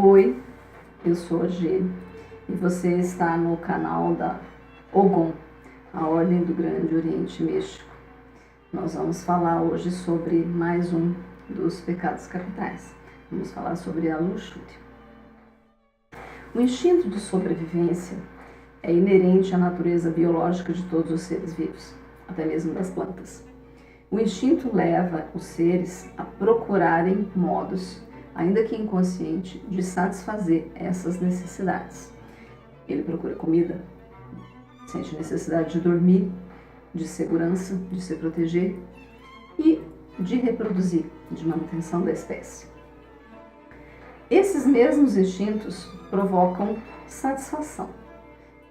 Oi, eu sou a Gê e você está no canal da Ogum, a Ordem do Grande Oriente Místico. Nós vamos falar hoje sobre mais um dos pecados capitais. Vamos falar sobre a luxúria. O instinto de sobrevivência é inerente à natureza biológica de todos os seres vivos, até mesmo das plantas. O instinto leva os seres a procurarem modos, ainda que inconsciente, de satisfazer essas necessidades. Ele procura comida, sente necessidade de dormir, de segurança, de se proteger e de reproduzir, de manutenção da espécie. Esses mesmos instintos provocam satisfação.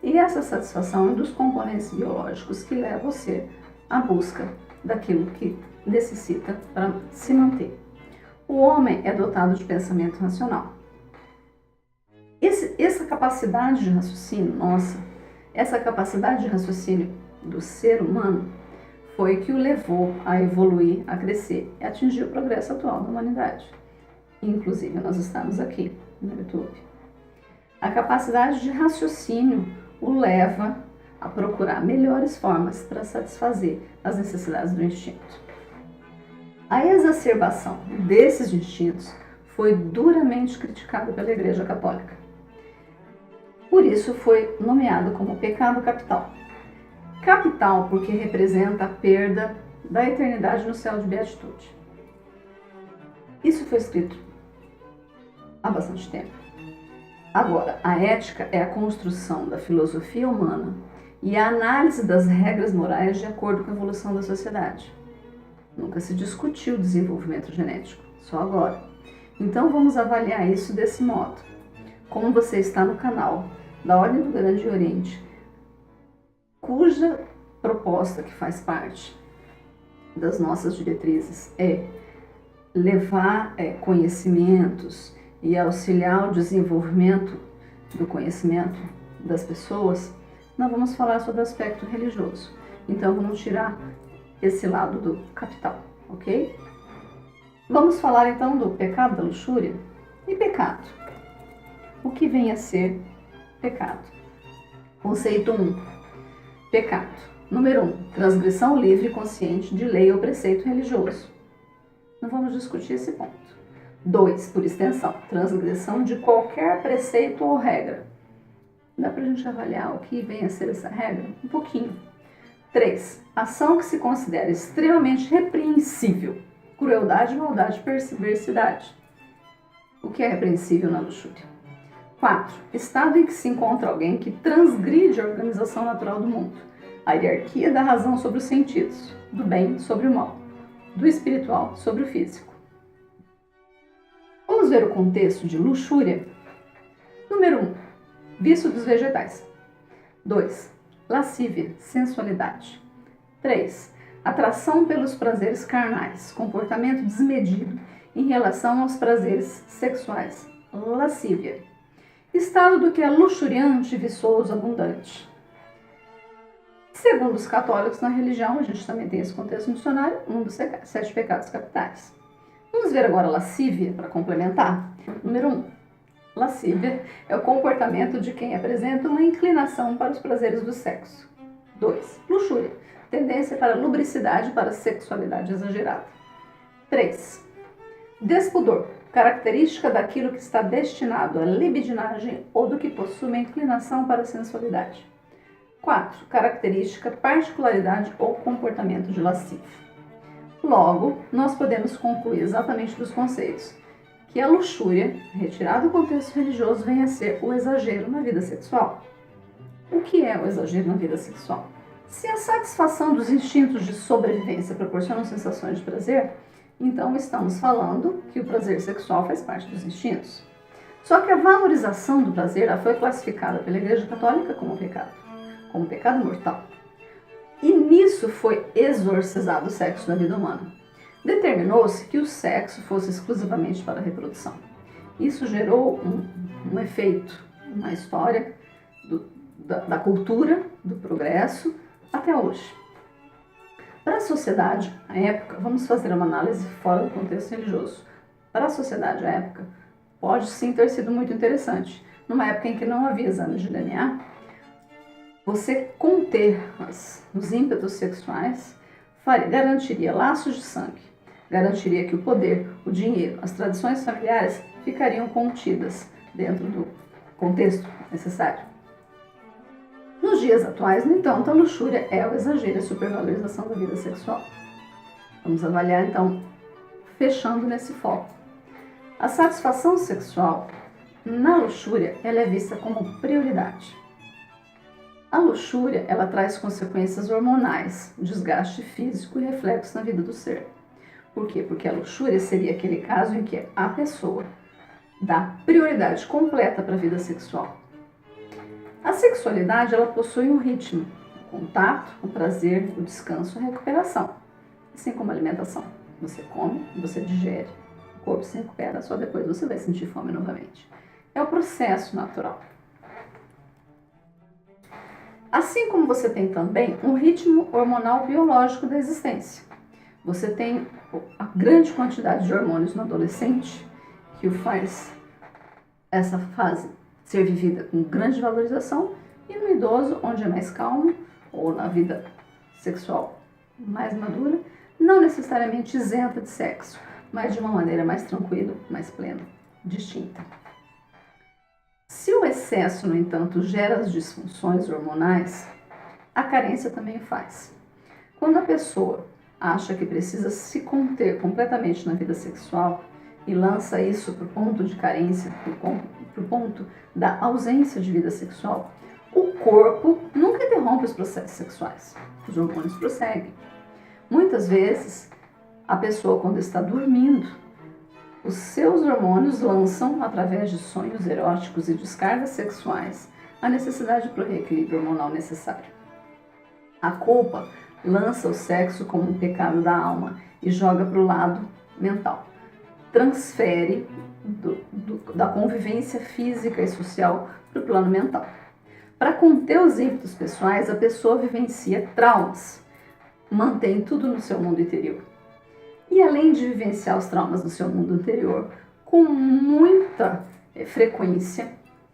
E essa satisfação é um dos componentes biológicos que leva o ser à busca daquilo que necessita para se manter. O homem é dotado de pensamento racional. Essa capacidade de raciocínio nossa, essa capacidade de raciocínio do ser humano foi que o levou a evoluir, a crescer e atingir o progresso atual da humanidade. Inclusive, nós estamos aqui no YouTube. A capacidade de raciocínio o leva a procurar melhores formas para satisfazer as necessidades do instinto. A exacerbação desses instintos foi duramente criticada pela Igreja Católica. Por isso foi nomeado como pecado capital. Capital porque representa a perda da eternidade no céu de beatitude. Isso foi escrito há bastante tempo. Agora, a ética é a construção da filosofia humana e a análise das regras morais de acordo com a evolução da sociedade. Nunca se discutiu o desenvolvimento genético, só agora. Então vamos avaliar isso desse modo. Como você está no canal da Ordem do Grande Oriente, cuja proposta que faz parte das nossas diretrizes é levar conhecimentos e auxiliar o desenvolvimento do conhecimento das pessoas, nós vamos falar sobre o aspecto religioso. Então vamos tirar esse lado do capital, ok? Vamos falar então do pecado da luxúria. E pecado? O que vem a ser pecado? Conceito 1. Pecado. Número 1. Transgressão livre e consciente de lei ou preceito religioso. Não vamos discutir esse ponto. 2. Por extensão. Transgressão de qualquer preceito ou regra. Dá pra gente avaliar o que vem a ser essa regra? Um pouquinho. 3. Ação que se considera extremamente repreensível. Crueldade, maldade, perversidade. O que é repreensível na luxúria? 4. Estado em que se encontra alguém que transgride a organização natural do mundo. A hierarquia da razão sobre os sentidos. Do bem sobre o mal. Do espiritual sobre o físico. Vamos ver o contexto de luxúria? Número 1. Vício dos vegetais. 2. Lascívia, sensualidade. 3. Atração pelos prazeres carnais, comportamento desmedido em relação aos prazeres sexuais. Lascívia. Estado do que é luxuriante, viçoso, abundante. Segundo os católicos na religião, a gente também tem esse contexto no dicionário, um dos 7 pecados capitais. Vamos ver agora a lascívia para complementar. Número 1. Lascívia é o comportamento de quem apresenta uma inclinação para os prazeres do sexo. 2. Luxúria, tendência para lubricidade e para sexualidade exagerada. 3. Despudor, característica daquilo que está destinado à libidinagem ou do que possui uma inclinação para a sensualidade. 4. Característica, particularidade ou comportamento de lascívio. Logo, nós podemos concluir exatamente dos conceitos que a luxúria, retirada do contexto religioso, vem a ser o exagero na vida sexual. O que é o exagero na vida sexual? Se a satisfação dos instintos de sobrevivência proporcionam sensações de prazer, então estamos falando que o prazer sexual faz parte dos instintos. Só que a valorização do prazer foi classificada pela Igreja Católica como pecado mortal. E nisso foi exorcizado o sexo na vida humana. Determinou-se que o sexo fosse exclusivamente para a reprodução. Isso gerou um efeito, uma história da cultura, do progresso, até hoje. Para a sociedade, à época, vamos fazer uma análise fora do contexto religioso. Para a sociedade à época, pode sim ter sido muito interessante. Numa época em que não havia exames de DNA, você conter os ímpetos sexuais garantiria laços de sangue, garantiria que o poder, o dinheiro, as tradições familiares ficariam contidas dentro do contexto necessário. Nos dias atuais, no entanto, a luxúria é o exagero e a supervalorização da vida sexual. Vamos avaliar, então, fechando nesse foco. A satisfação sexual na luxúria ela é vista como prioridade. A luxúria ela traz consequências hormonais, desgaste físico e reflexo na vida do ser. Por quê? Porque a luxúria seria aquele caso em que a pessoa dá prioridade completa para a vida sexual. A sexualidade ela possui um ritmo, o contato, o prazer, o descanso, a recuperação, assim como a alimentação. Você come, você digere, o corpo se recupera, só depois você vai sentir fome novamente. É o processo natural. Assim como você tem também um ritmo hormonal biológico da existência. Você tem a grande quantidade de hormônios no adolescente que o faz essa fase ser vivida com grande valorização, e no idoso, onde é mais calmo, ou na vida sexual mais madura, não necessariamente isenta de sexo, mas de uma maneira mais tranquila, mais plena, distinta. Se o excesso, no entanto, gera as disfunções hormonais, a carência também faz. Quando a pessoa acha que precisa se conter completamente na vida sexual e lança isso para o ponto de carência, para o ponto da ausência de vida sexual, o corpo nunca interrompe os processos sexuais. Os hormônios prosseguem. Muitas vezes, a pessoa, quando está dormindo, os seus hormônios lançam, através de sonhos eróticos e descargas sexuais, a necessidade para o reequilíbrio hormonal necessário. A culpa lança o sexo como um pecado da alma e joga para o lado mental. Transfere da convivência física e social para o plano mental. Para conter os ímpetos pessoais, a pessoa vivencia traumas, mantém tudo no seu mundo interior. E além de vivenciar os traumas do seu mundo interior, com muita frequência,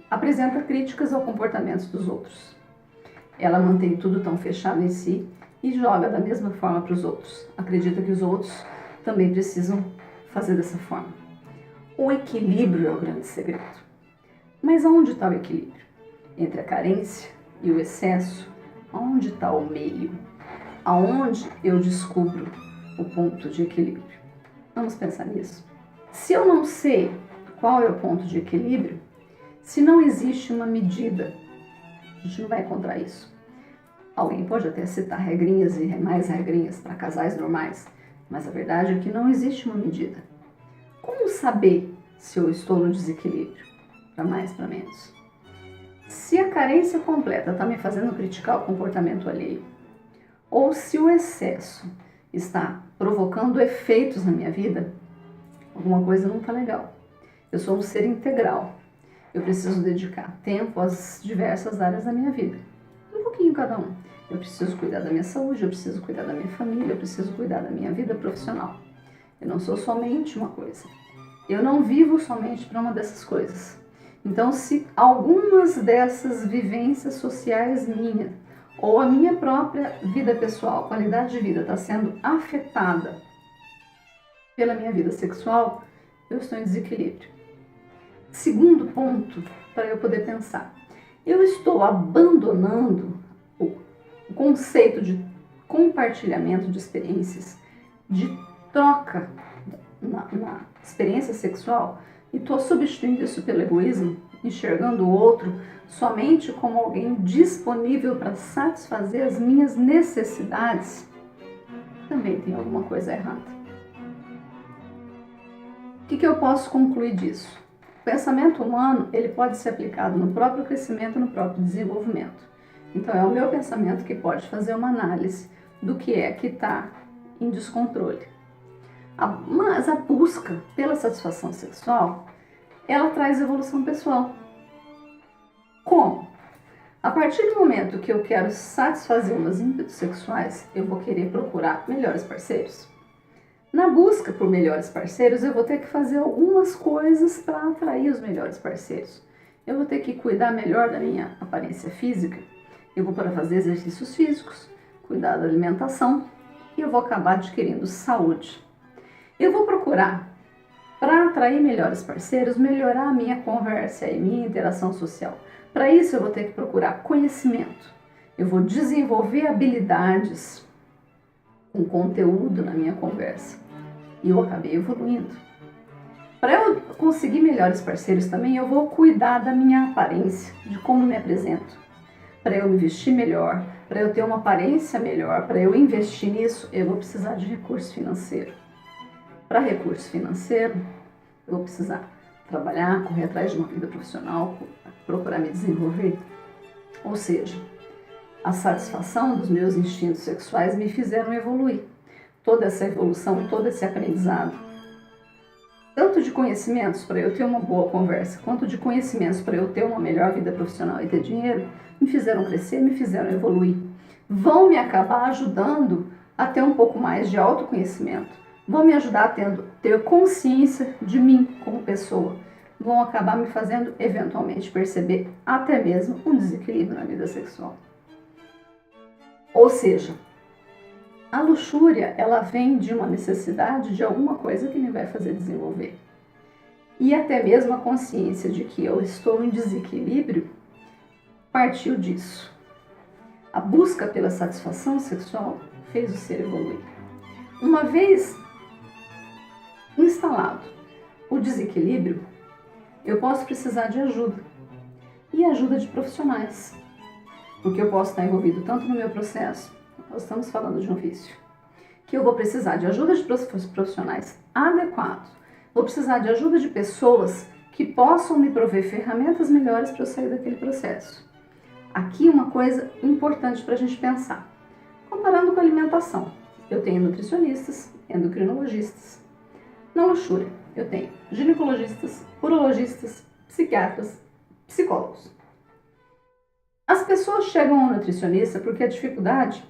apresenta críticas ao comportamento dos outros. Ela mantém tudo tão fechado em si e joga da mesma forma para os outros. Acredita que os outros também precisam fazer dessa forma. O equilíbrio é o grande segredo. Mas aonde está o equilíbrio? Entre a carência e o excesso, aonde está o meio? Aonde eu descubro o ponto de equilíbrio? Vamos pensar nisso. Se eu não sei qual é o ponto de equilíbrio, se não existe uma medida, a gente não vai encontrar isso. Alguém pode até citar regrinhas e mais regrinhas para casais normais, mas a verdade é que não existe uma medida. Como saber se eu estou no desequilíbrio? Para mais, para menos. Se a carência completa está me fazendo criticar o comportamento alheio, ou se o excesso está provocando efeitos na minha vida, alguma coisa não está legal. Eu sou um ser integral. Eu preciso dedicar tempo às diversas áreas da minha vida. Um pouquinho cada um. Eu preciso cuidar da minha saúde, eu preciso cuidar da minha família, eu preciso cuidar da minha vida profissional. Eu não sou somente uma coisa. Eu não vivo somente para uma dessas coisas. Então, se algumas dessas vivências sociais minhas, ou a minha própria vida pessoal, qualidade de vida, está sendo afetada pela minha vida sexual, eu estou em desequilíbrio. Segundo ponto, para eu poder pensar, eu estou abandonando o conceito de compartilhamento de experiências, de troca na experiência sexual, e estou substituindo isso pelo egoísmo, enxergando o outro somente como alguém disponível para satisfazer as minhas necessidades. Também tem alguma coisa errada. O que eu posso concluir disso? O pensamento humano ele pode ser aplicado no próprio crescimento e no próprio desenvolvimento. Então é o meu pensamento que pode fazer uma análise do que é que está em descontrole. Mas a busca pela satisfação sexual, ela traz evolução pessoal. Como? A partir do momento que eu quero satisfazer meus ímpetos sexuais, eu vou querer procurar melhores parceiros. Na busca por melhores parceiros, eu vou ter que fazer algumas coisas para atrair os melhores parceiros. Eu vou ter que cuidar melhor da minha aparência física, eu vou para fazer exercícios físicos, cuidar da alimentação e eu vou acabar adquirindo saúde. Eu vou procurar, para atrair melhores parceiros, melhorar a minha conversa e minha interação social. Para isso, eu vou ter que procurar conhecimento. Eu vou desenvolver habilidades com conteúdo na minha conversa. E eu acabei evoluindo. Para eu conseguir melhores parceiros também, eu vou cuidar da minha aparência, de como me apresento. Para eu me vestir melhor, para eu ter uma aparência melhor, para eu investir nisso, eu vou precisar de recurso financeiro. Para recurso financeiro, eu vou precisar trabalhar, correr atrás de uma vida profissional, procurar me desenvolver. Ou seja, a satisfação dos meus instintos sexuais me fizeram evoluir. Toda essa evolução, todo esse aprendizado, tanto de conhecimentos para eu ter uma boa conversa, quanto de conhecimentos para eu ter uma melhor vida profissional e ter dinheiro, me fizeram crescer, me fizeram evoluir. Vão me acabar ajudando a ter um pouco mais de autoconhecimento, vão me ajudar a ter consciência de mim como pessoa, vão acabar me fazendo eventualmente perceber até mesmo um desequilíbrio na vida sexual. Ou seja, a luxúria, ela vem de uma necessidade de alguma coisa que me vai fazer desenvolver. E até mesmo a consciência de que eu estou em desequilíbrio partiu disso. A busca pela satisfação sexual fez o ser evoluir. Uma vez instalado o desequilíbrio, eu posso precisar de ajuda. E ajuda de profissionais. Porque eu posso estar envolvido tanto no meu processo, nós estamos falando de um vício, que eu vou precisar de ajuda de profissionais adequados, vou precisar de ajuda de pessoas que possam me prover ferramentas melhores para eu sair daquele processo. Aqui uma coisa importante para a gente pensar, comparando com a alimentação, eu tenho nutricionistas, endocrinologistas. Na luxúria, eu tenho ginecologistas, urologistas, psiquiatras, psicólogos. As pessoas chegam ao nutricionista porque a dificuldade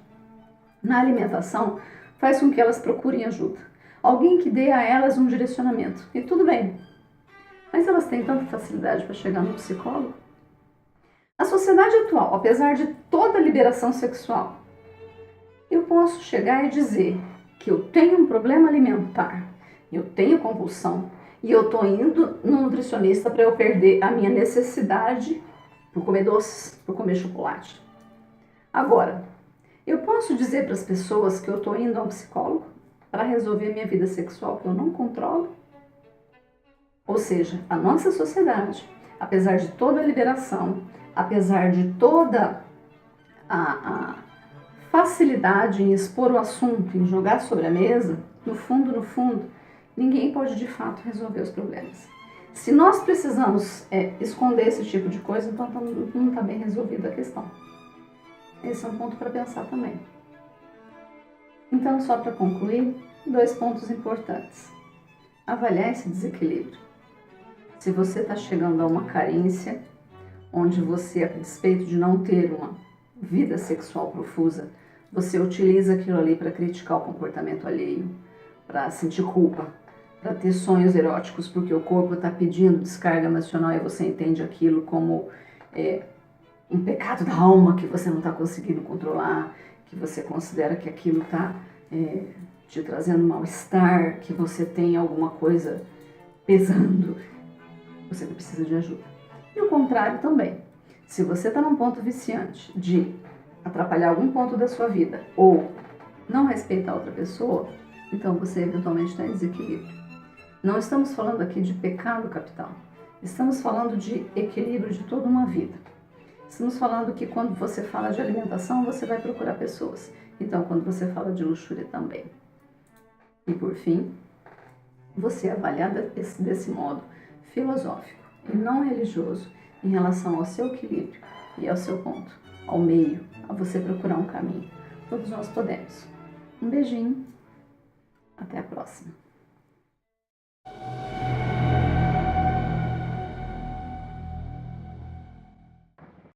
na alimentação faz com que elas procurem ajuda. Alguém que dê a elas um direcionamento. E tudo bem. Mas elas têm tanta facilidade para chegar no psicólogo? A sociedade atual, apesar de toda a liberação sexual, eu posso chegar e dizer que eu tenho um problema alimentar, eu tenho compulsão e eu estou indo no nutricionista para eu perder a minha necessidade por comer doces, por comer chocolate. Agora, eu posso dizer para as pessoas que eu estou indo a um psicólogo para resolver minha vida sexual que eu não controlo? Ou seja, a nossa sociedade, apesar de toda a liberação, apesar de toda a facilidade em expor o assunto, em jogar sobre a mesa, no fundo, ninguém pode de fato resolver os problemas. Se nós precisamos esconder esse tipo de coisa, então não está bem resolvida a questão. Esse é um ponto para pensar também. Então, só para concluir, 2 pontos importantes. Avaliar esse desequilíbrio. Se você está chegando a uma carência, onde você, a despeito de não ter uma vida sexual profusa, você utiliza aquilo ali para criticar o comportamento alheio, para sentir culpa, para ter sonhos eróticos, porque o corpo está pedindo descarga emocional e você entende aquilo como um pecado da alma que você não está conseguindo controlar, que você considera que aquilo está te trazendo mal-estar, que você tem alguma coisa pesando, você precisa de ajuda. E o contrário também. Se você está num ponto viciante de atrapalhar algum ponto da sua vida ou não respeitar outra pessoa, então você eventualmente está em desequilíbrio. Não estamos falando aqui de pecado capital, estamos falando de equilíbrio de toda uma vida. Estamos falando que quando você fala de alimentação, você vai procurar pessoas. Então, quando você fala de luxúria também. E por fim, você avaliar desse modo filosófico e não religioso em relação ao seu equilíbrio e ao seu ponto, ao meio, a você procurar um caminho. Todos nós podemos. Um beijinho. Até a próxima.